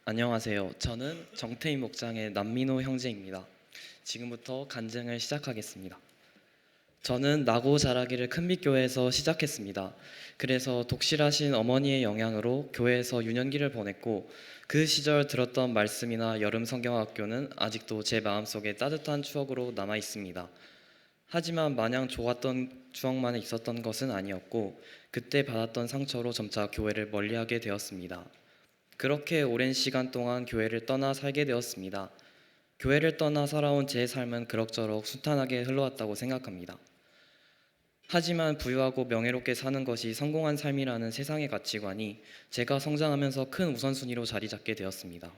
안녕하세요. 저는 정태인 목장의 남민호 형제입니다. 지금부터 간증을 시작하겠습니다. 저는 나고 자라기를 큰빛교회에서 시작했습니다. 그래서 독실하신 어머니의 영향으로 교회에서 유년기를 보냈고 그 시절 들었던 말씀이나 여름 성경학교는 아직도 제 마음속에 따뜻한 추억으로 남아 있습니다. 하지만 마냥 좋았던 추억만 있었던 것은 아니었고 그때 받았던 상처로 점차 교회를 멀리하게 되었습니다. 그렇게 오랜 시간 동안 교회를 떠나 살게 되었습니다. 교회를 떠나 살아온 제 삶은 그럭저럭 순탄하게 흘러왔다고 생각합니다. 하지만 부유하고 명예롭게 사는 것이 성공한 삶이라는 세상의 가치관이 제가 성장하면서 큰 우선순위로 자리 잡게 되었습니다.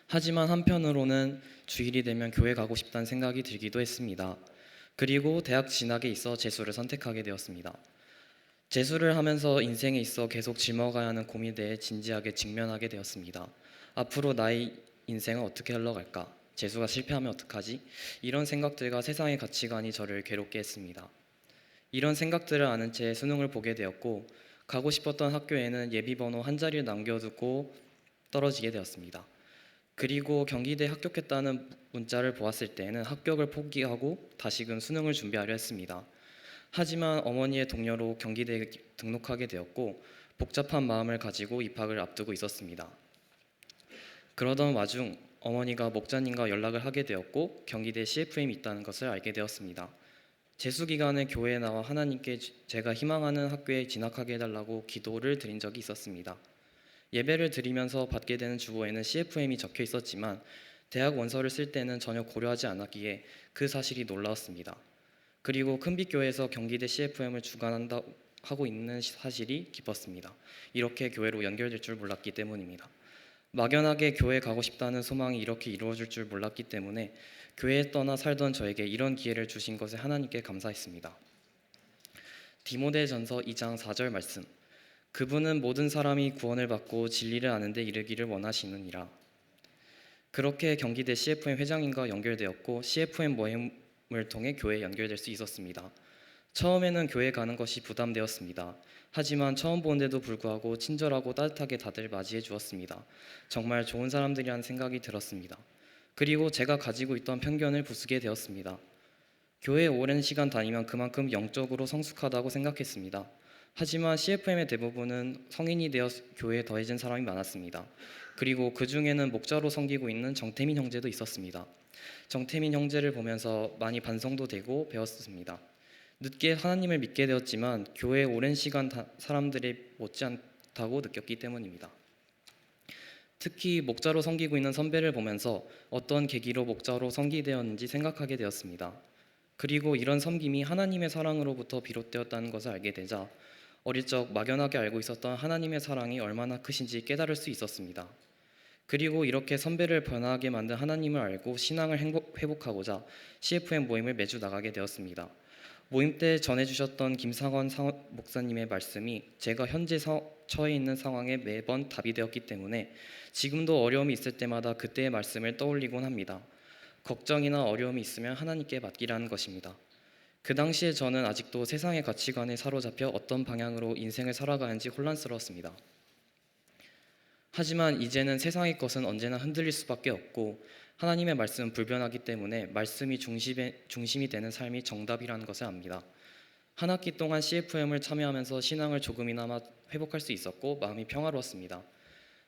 하지만 한편으로는 주일이 되면 교회 가고 싶다는 생각이 들기도 했습니다. 그리고 대학 진학에 있어 재수를 선택하게 되었습니다. 재수를 하면서 인생에 있어 계속 짊어가야 하는 고민에 대해 진지하게 직면하게 되었습니다. 앞으로 나의 인생은 어떻게 흘러갈까? 재수가 실패하면 어떡하지? 이런 생각들과 세상의 가치관이 저를 괴롭게 했습니다. 이런 생각들을 아는 채 수능을 보게 되었고 가고 싶었던 학교에는 예비번호 한 자리를 남겨두고 떨어지게 되었습니다. 그리고 경기대에 합격했다는 문자를 보았을 때에는 합격을 포기하고 다시금 수능을 준비하려 했습니다. 하지만 어머니의 동료로 경기대에 등록하게 되었고 복잡한 마음을 가지고 입학을 앞두고 있었습니다. 그러던 와중 어머니가 목자님과 연락을 하게 되었고 경기대 CFM이 있다는 것을 알게 되었습니다. 재수 기간에 교회에 나와 하나님께 제가 희망하는 학교에 진학하게 해달라고 기도를 드린 적이 있었습니다. 예배를 드리면서 받게 되는 주보에는 CFM이 적혀 있었지만 대학 원서를 쓸 때는 전혀 고려하지 않았기에 그 사실이 놀라웠습니다. 그리고 큰빛교회에서 경기대 CFM을 주관한다 하고 있는 사실이 기뻤습니다. 이렇게 교회로 연결될 줄 몰랐기 때문입니다. 막연하게 교회 가고 싶다는 소망이 이렇게 이루어질 줄 몰랐기 때문에 교회에 떠나 살던 저에게 이런 기회를 주신 것에 하나님께 감사했습니다. 디모데전서 2장 4절 말씀. 그분은 모든 사람이 구원을 받고 진리를 아는 데 이르기를 원하시느니라. 그렇게 경기대 CFM 회장님과 연결되었고 CFM 모임을 통해 교회에 연결될 수 있었습니다. 처음에는 교회 가는 것이 부담되었습니다. 하지만 처음 보는데도 불구하고 친절하고 따뜻하게 다들 맞이해 주었습니다. 정말 좋은 사람들이라는 생각이 들었습니다. 그리고 제가 가지고 있던 편견을 부수게 되었습니다. 교회에 오랜 시간 다니면 그만큼 영적으로 성숙하다고 생각했습니다. 하지만 CFM의 대부분은 성인이 되어 교회에 더해진 사람이 많았습니다. 그리고 그 중에는 목자로 섬기고 있는 정태민 형제도 있었습니다. 정태민 형제를 보면서 많이 반성도 되고 배웠습니다. 늦게 하나님을 믿게 되었지만 교회에 오랜 시간 사람들이 못지않다고 느꼈기 때문입니다. 특히 목자로 섬기고 있는 선배를 보면서 어떤 계기로 목자로 섬기되었는지 생각하게 되었습니다. 그리고 이런 섬김이 하나님의 사랑으로부터 비롯되었다는 것을 알게 되자 어릴 적 막연하게 알고 있었던 하나님의 사랑이 얼마나 크신지 깨달을 수 있었습니다. 그리고 이렇게 선배를 변화하게 만든 하나님을 알고 신앙을 회복하고자 CFM 모임을 매주 나가게 되었습니다. 모임 때 전해주셨던 김상원 목사님의 말씀이 제가 현재 처해 있는 상황에 매번 답이 되었기 때문에 지금도 어려움이 있을 때마다 그때의 말씀을 떠올리곤 합니다. 걱정이나 어려움이 있으면 하나님께 맡기라는 것입니다. 그 당시에 저는 아직도 세상의 가치관에 사로잡혀 어떤 방향으로 인생을 살아가는지 혼란스러웠습니다. 하지만 이제는 세상의 것은 언제나 흔들릴 수밖에 없고 하나님의 말씀은 불변하기 때문에 말씀이 중심이 되는 삶이 정답이라는 것을 압니다. 한 학기 동안 CFM을 참여하면서 신앙을 조금이나마 회복할 수 있었고 마음이 평화로웠습니다.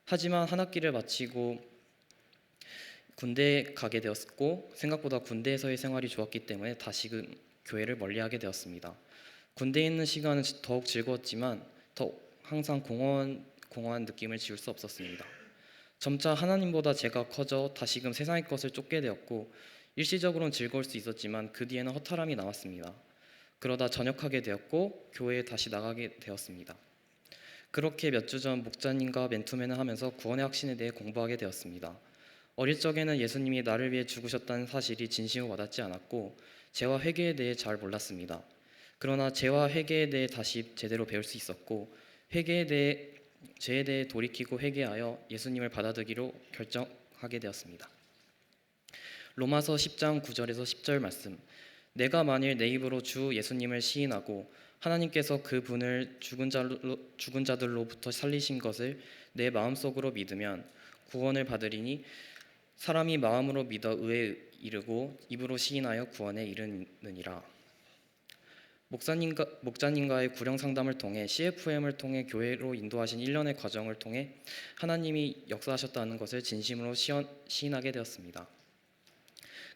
하지만 한 학기를 마치고 군대에 가게 되었고 생각보다 군대에서의 생활이 좋았기 때문에 다시금 교회를 멀리하게 되었습니다. 군대에 있는 시간은 더욱 즐거웠지만 항상 공허한 느낌을 지울 수 없었습니다. 점차 하나님보다 제가 커져 다시금 세상의 것을 쫓게 되었고 일시적으로는 즐거울 수 있었지만 그 뒤에는 허탈함이 나왔습니다. 그러다 전역하게 되었고 교회에 다시 나가게 되었습니다. 그렇게 몇 주 전 목자님과 맨투맨을 하면서 구원의 확신에 대해 공부하게 되었습니다. 어릴 적에는 예수님이 나를 위해 죽으셨다는 사실이 진심으로 와닿지 않았고 죄와 회개에 대해 잘 몰랐습니다. 그러나 죄와 회개에 대해 다시 제대로 배울 수 있었고 죄에 대해 돌이키고 회개하여 예수님을 받아들이기로 결정하게 되었습니다. 로마서 10장 9절에서 10절 말씀. 내가 만일 내 입으로 주 예수님을 시인하고 하나님께서 그분을 죽은 자들로부터 살리신 것을 내 마음속으로 믿으면 구원을 받으리니 사람이 마음으로 믿어 의에 이르고 입으로 시인하여 구원에 이르느니라. 목자님과의 구령 상담을 통해 CFM을 통해 교회로 인도하신 1년의 과정을 통해 하나님이 역사하셨다는 것을 진심으로 시인하게 되었습니다.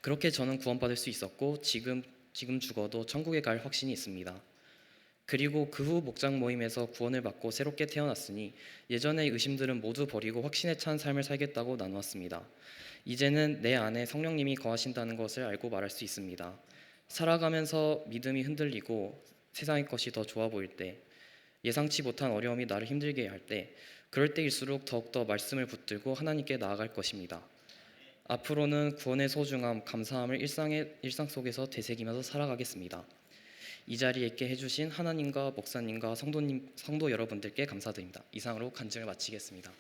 그렇게 저는 구원받을 수 있었고 지금 죽어도 천국에 갈 확신이 있습니다. 그리고 그 후 목장 모임에서 구원을 받고 새롭게 태어났으니 예전의 의심들은 모두 버리고 확신에 찬 삶을 살겠다고 나누었습니다. 이제는 내 안에 성령님이 거하신다는 것을 알고 말할 수 있습니다. 살아가면서 믿음이 흔들리고 세상의 것이 더 좋아 보일 때, 예상치 못한 어려움이 나를 힘들게 할 때, 그럴 때일수록 더욱더 말씀을 붙들고 하나님께 나아갈 것입니다. 앞으로는 구원의 소중함, 감사함을 일상 속에서 되새기면서 살아가겠습니다. 이 자리에 있게 해주신 하나님과 목사님과 성도 여러분들께 감사드립니다. 이상으로 간증을 마치겠습니다.